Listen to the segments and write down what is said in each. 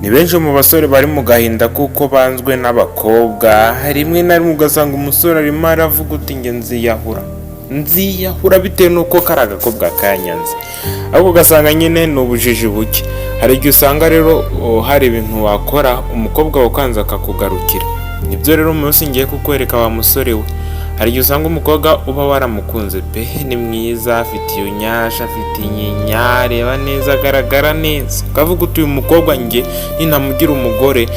ni benshi mu basore bari mu gahinda kuko banzwe n'abakobwa. Rimwe na rimwe ugasanga umusore arimo aravuga uti nge nziyahura bitewe n'uko kari agakobwa kanyanze, ahubwo ugasanga nyine ni ubujiji buke. Hari igihe usanga rero hari ibintu wakora umukobwa ukanza akakugarukira. Nibyo rero umunsi ngiye kukwereka wa musore we. Hari igihe usanga umukobwa uba waramukunze pe, ni mwiza, afite iyo nyasha, afite inyinya, areba neza, agaragara neza, ukavuga uti uyu mukobwa nge ninamugira umugore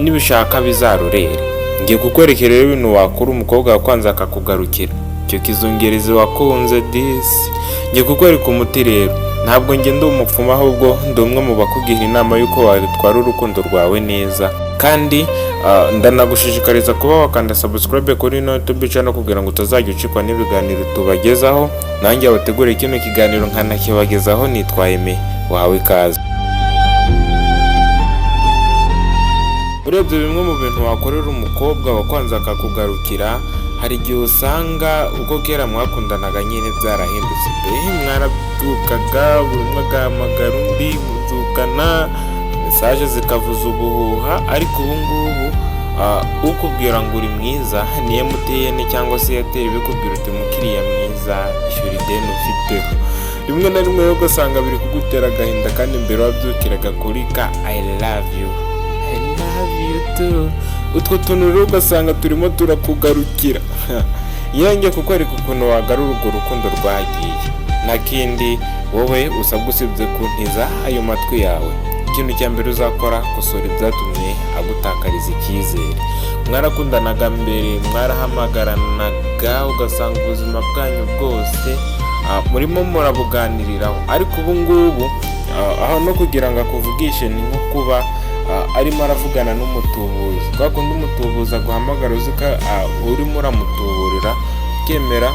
nibishaka bizarorere. Ngiye kukwerekera rero ibintu wakora umukobwa wakwanza akakugarukira. Icyo kizungerezi wakunze disi. Ngiye kukwereka umuti rero. Ntabwo nge ndi umupfumu, ahubwo ndi umwe mu bakugira inama y'uko watwara urukundo rwawe neza. Kandi ndanagushishikariza kuba wakanda subscribe kuri YouTube channel kugira ngo utazajya ucikwa n'ibiganiro tubagezaho. Nanjye abategura kino kiganiro nkanakibagezaho nitwaye me wawe kaza. Urebye bimwe mu bintu wakorera umukobwa wakwanza akakugarukira, hari igihe usanga uko kera mwakundanaga nyine byarahindutse pe, mwarabyukaga buri umwe agahamagara undi muzukana, mesaje zikavuza ubuhuha. Ariko ubu ngubu ukubwira ngo uri mwiza ni MTN cyangwa se Airtel bikubwira uti mukiriya mwiza ishyura ideni ufiteho. Rimwe na rimwe rero ugasanga biri kugutera agahinda, kandi mbere wabyukiraga kuri ka I love you too. Utwo tuntu rero ugasanga turimo turakugarukira. Yanjye kukwereka ukuntu wagarura urwo rukundo rwagiye. Nta kindi wowe usabwa usibye kuntiza ayo matwi yawe. Ikintu cya mbere uzakora, kosora ibyatumye agutakariza icyizere. Mwarakundanaga mbere, mwarahamagaranaga, ugasanga ubuzima bwanyu bwose murimo murabuganiriraho. Ariko ubu ngubu aho no kugira ngo akuvugishe ni nko kuba arimo aravugana n'umutubuzi. Kwa kundi umutubuzi aguhamagara uzika urimo uramutuburira, ukemera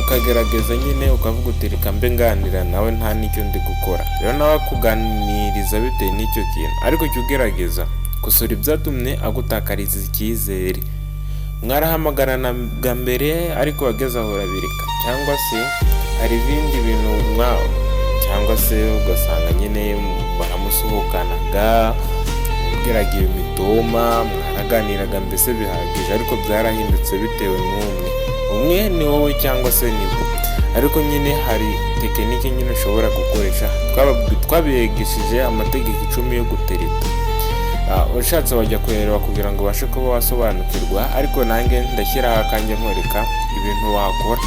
ukagerageza nyine ukavuga uti reka mbe nganira nawe nta n'icyo ndi gukora. Rero nawe akuganiriza bitewe n'icyo kintu, ariko cyo ugerageza kusura ibyatumye agutakariza icyizere. Mwarahamagaraga mbere ariko wageze aho urabireka, cyangwa se hari ibindi bintu cyangwa se ugasanga nyine baramusohokanaga, ubwiraga iyo mitoma, mwaraganiraga mbese bihagije, ariko byarahindutse bitewe umwe ni wowe cyangwa se ni bo. Ariko nyine hari tekinike nyine ushobora gukoresha. Twabigishije amategeko 10 yo gutereta. Ushatse wajya kureba kugira ngo ubashe kuba wasobanukirwa, ariko nange ndashyiraho akanjye nkwereka ibintu wakora.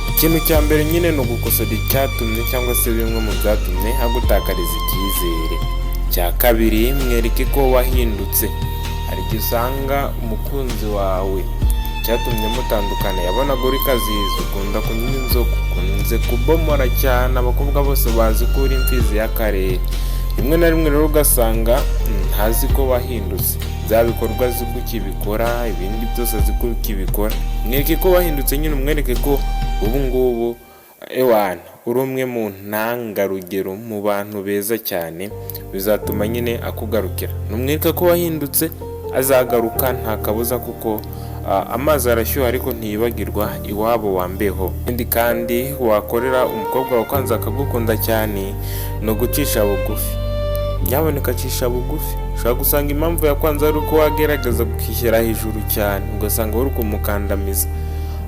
Ikintu cya mbere nyine ni ugukosora icyatumye cyangwa se bimwe mu byatumye agutakariza icyizere. Cya kabiri, mwereke ko wahindutse. Hari igihe usanga umukunzi wawe cyatumye mutandukana yabonaga uri kazizi, ukunda kunywa inzoga, ukunze kubomora cyane, abakobwa bose bazi ko uri imfizi y'akarere. Rimwe na rimwe rero ugasanga ntazi ko wahindutse. Bya bikorwa azi ko ukibikora, ibindi byose azi ko ukibikora. Mwereke ko wahindutse nyine, umwereke ko ubu ngubu uri umwe mu ntangarugero mu bantu beza cyane, bizatuma nyine akugarukira. Numwereke ko wahindutse, azagaruka nta kabuza, kuko amazi arashyuha ariko ntiyibagirwa iwabo wambeho. Kandi wakorera umukobwa wakwanza akagukunda cyane no gucisha bugufi. Nyaboneka acisha bugufi. Ushobora gusanga impamvu yakwanza ari uko wagerageza kwishyira hejuru cyane, ugasanga uri kumukandamiza.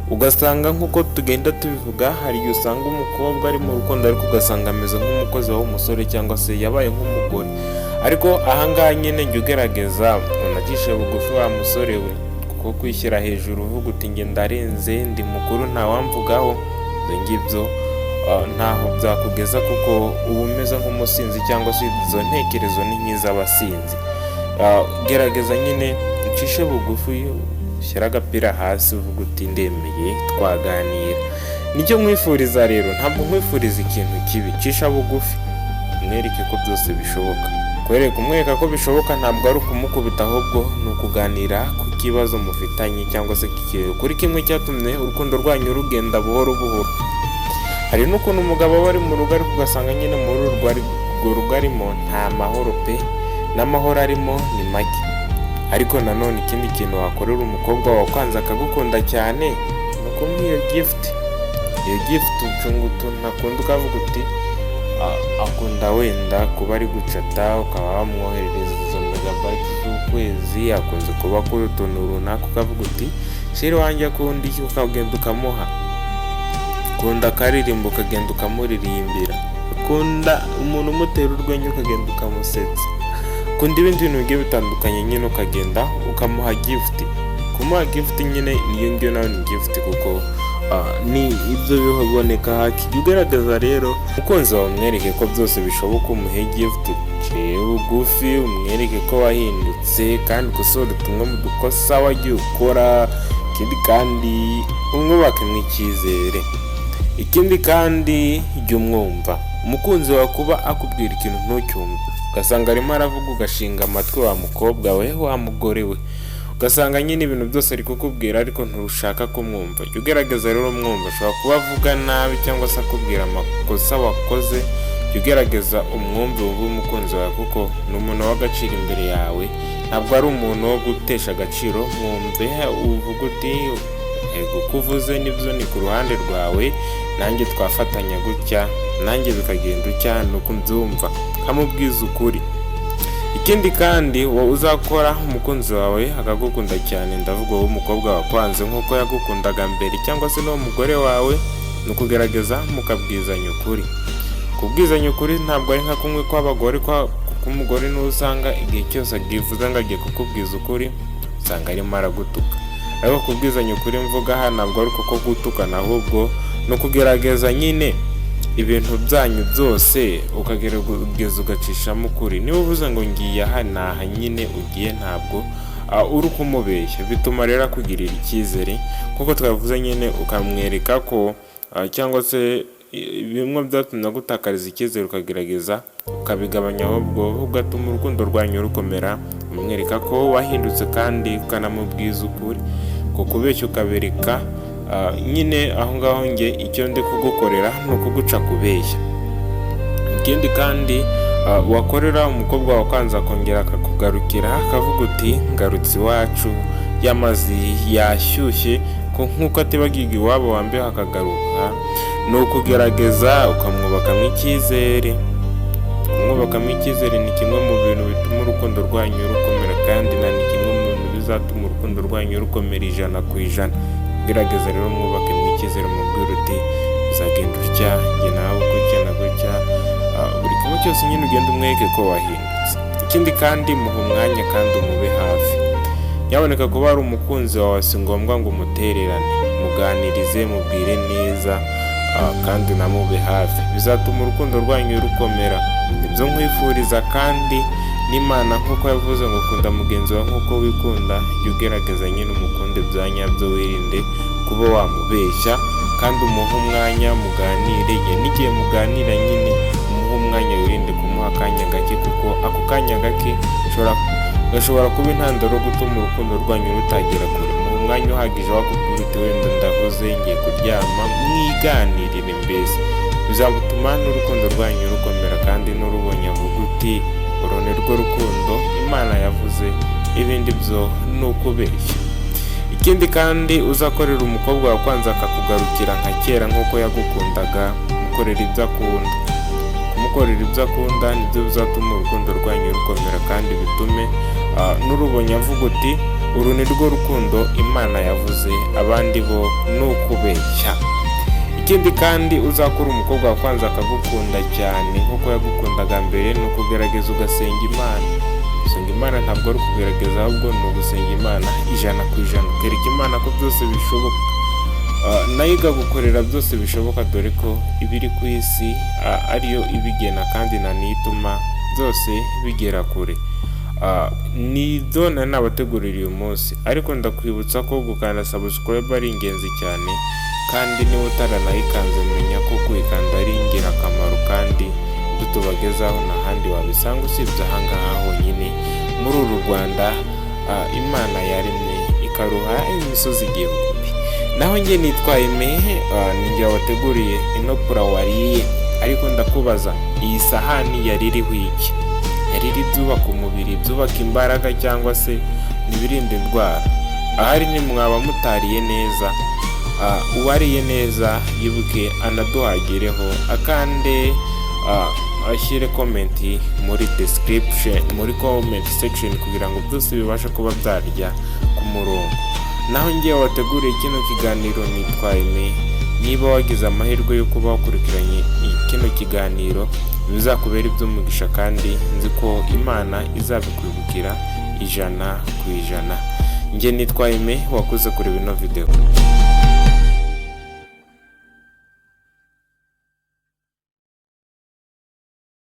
Ugasanga nk'uko tugenda tubivuga, hari igihe usanga umukobwa ari mu rukundo ariko ugasanga ameze nk'umukozi w'umusore cyangwa se yabaye nk'umugore. Ariko ahangaha nyine njye ugerageza unacishe bugufi wa musore we, kuko kwishyira hejuru uvuga uti nge ndarenze, ndi mukuru, ntawamvugaho, ngibyo ntaho byakugeza, kuko uba umeze nk'umusinzi cyangwa se izo ntekerezo ni nk'iz'abasinzi. Gerageza nyine ucishe bugufi, ushyira agapira hasi, uvuga uti ndemeye, twaganira. Nicyo mwifuriza rero, ntabwo mwifuriza ikintu kibi. Cisha bugufi, mwereke ko byose bishoboka. Kumwereka ko bishoboka ntabwo ari ukumukubita, ahubwo ni ukuganira ku kibazo mufitanye, cyangwa se kuri kimwe cyatumye urukundo rwanyu rugenda buhoro buhoro. Hari n'ukuntu umugabo aba ari mu rugo ariko ugasanga nyine muri urwo rugo arimo nta mahoro pe, n'amahoro arimo ni make. Ariko nanone ikindi kintu wakorera umukobwa wakwanza akagukunda cyane, ni ukumuha iyo gift. Iyo gift ucungutu ntakunda, ukavuga uti akunda wenda kuba ari gucata, ukaba wamwoherereza izo megabytes z'ukwezi, akunze kuba kuri utuntu runaka, ukavuga uti sheri wanjye akunda iki, ukagenda ukamuha. Akunda akaririmbo ukagenda ukamuririmbira, akunda umuntu umutera urwenya ukagenda ukamusetsa, akunda ibindi bintu bigiye bitandukanye nyine ukagenda ukamuha gift. Kumuha gift nyine niyo ngiyo nawe ni gift, kuko ni ibyo biboneka haki. Ugaragaza rero umukunzi wawe, umwereke ko byose bishoboka, umuhe gift, uciye bugufi, umwereke ko wahindutse kandi ukosora tumwe mu dukosa wagiye ukora. Ikindi kandi umwubakemo icyizere. Ikindi kandi jya umwumva. Umukunzi wawe kuba akubwira ikintu ntucyumve, ugasanga arimo aravuga, ugashinga amatwi wa mukobwa we, wa mugore we, ugasanga nyine ibintu byose ari kukubwira ariko ntushaka kumwumva. Jya ugerageza rero umwumva. Ashobora kuba avuga nabi cyangwa se akubwira amakosa wakoze, jya ugerageza umwumve, wumve umukunzi wawe, kuko ni umuntu w'agaciro imbere yawe, ntabwo ari umuntu wo gutesha agaciro. Mwumve, uvuga uti ego ko uvuze nibyo, ni ku ruhande rwawe, nanjye twafatanya gutya, nanjye bikagenda utya, nuko mbyumva, kamubwiza ukuri. Ikindi kandi wowe uzakora umukunzi wawe akagukunda cyane, ndavuga wowe umukobwa wakwanze nk'uko yagukundaga mbere, cyangwa se n'uwo mugore wawe, ni ukugerageza mukabwizanya ukuri. Kubwizanya ukuri ntabwo ari nka kumwe kw'abagore, kuko umugore n'usanga igihe cyose agivuze ngo agiye kukubwiza ukuri, usanga arimo aragutuka. Ariko kubwizanya ukuri mvuga aha ntabwo ari uko gutukana, ahubwo ni ukugerageza nyine ibintu byanyu byose ukagerageza ugacishamo ukuri. Niba uvuze ngo ngiye aha naha, nyine ugiye, ntabwo uri kumubeshya. Bituma rero akugirira icyizere, kuko twavuze nyine ukamwereka ko cyangwa se bimwe byatumye gutakariza icyizere, ukagerageza ukabigabanya, ahubwo ugatuma urukundo rwanyu rukomera. Umwereka ko wahindutse kandi ukanamubwiza ukuri, kuko kubeshya ukabereka nyine aho ngaho nge icyo ndi kugukorera ni ukuguca kubeshya. Ikindi kandi wakorera umukobwa wawe ukanza akongera akakugarukira, akavuga uti ngarutse iwacu, y'amazi yashyushye, nk'uko atibagiga iwabo wambaye akagaruka. Ni ukugerageza ukamwubakamo icyizere. Kumwubakamo icyizere ni kimwe mu bintu bituma urukundo rwanyu rukomera, kandi ni kimwe mu bintu bizatuma urukundo rwanyu rukomera 100%. Gerageza rero mwubakemo icyizere, mubwire uti bizagenda utya, njye nawe gutya na gutya, buri kimwe cyose nyine ugenda umwereke ko wahindutse. Ikindi kandi muhe umwanya kandi umube hafi. Nyaboneka kuba ari umukunzi wawe si ngombwa ngo umutererane, muganirize, mubwire neza, kandi namube hafi. Bizatuma urukundo rwanyu rukomera. Ibyo nkwifuriza, kandi n'Imana nk'uko yavuze ngo ukunda mugenzi wawe nk'uko wikunda, jya ugerageza nyine umukunde bya nyabyo, wirinde kuba wamubeshya, kandi umuhe umwanya muganire. N'igihe muganira nyine umuhe umwanya, wirinde kumuha akanya gake, kuko ako kanya gake gashobora kuba intandaro yo gutuma urukundo rwanyu rutagera kure. Mu mwanya uhagije wakubwira uti wenda ndahuze ngiye kuryama, mwiganirire mbese. Bizatuma n'urukundo rwanyu rukomera, kandi n'urubonye avuga uti uru ni rwo rukundo Imana yavuze, ibindi byo ni ukubeshya. Ikindi kandi uzakorera umukobwa wawe kwanza akakugarukira nka kera nk'uko yagukundaga, mukorera ibyo akunda. Kumukorera ibyo akunda nibyo bizatuma urukundo rwanyu rukomera, kandi bitume n'urubonye avuga uti uru ni rwo rukundo Imana yavuze, abandi bo ni ukubeshya. Ikindi kandi uzakora umukobwa wawe kwanza akagukunda cyane nk'uko yagukundaga mbere, ni ukugerageza ugasenga Imana. Gusenga Imana ntabwo ari ukugerageza, ahubwo ni ugusenga Imana 100%. Ukereka Imana ko byose bishoboka, nayo ikagukorera byose bishoboka, dore ko ibiri ku isi ariyo ibigena, kandi niyo ituma byose bigera kure. Nibyo nabategurira uyu munsi, ariko ndakwibutsa ko gukanda subscribe ari ingenzi cyane, kandi niba utaranayikanze menya ko kuyikanda ari ingirakamaro, kandi tutubagezaho n'ahandi wabisanga usibye ahangaha honyine muri uru Rwanda Imana yaremye ikaruha imisozi igihumbi. Naho njye nitwaye Mehe, ninjye wateguriye ino pura wariye, ariko ndakubaza, iyi sahani yari iriho iki? Yari iri byubaka umubiri, byubaka imbaraga, cyangwa se n'ibirinda indwara? Ahari ni mwaba mutariye neza. Uwariye neza yibuke anaduhagireho, akande ashyire comment muri description, muri comment section kugira ngo byose bibashe kuba byarya ku murongo. Naho ngewe wateguriye kino kiganiro nitwa Aime. Niba wagize amahirwe yo kuba wakurikiranye kino kiganiro, bizakubera iby'umugisha kandi nzi ko Imana izabikwibukira 100%. Nge nitwa Aime, wakuze kureba ino video.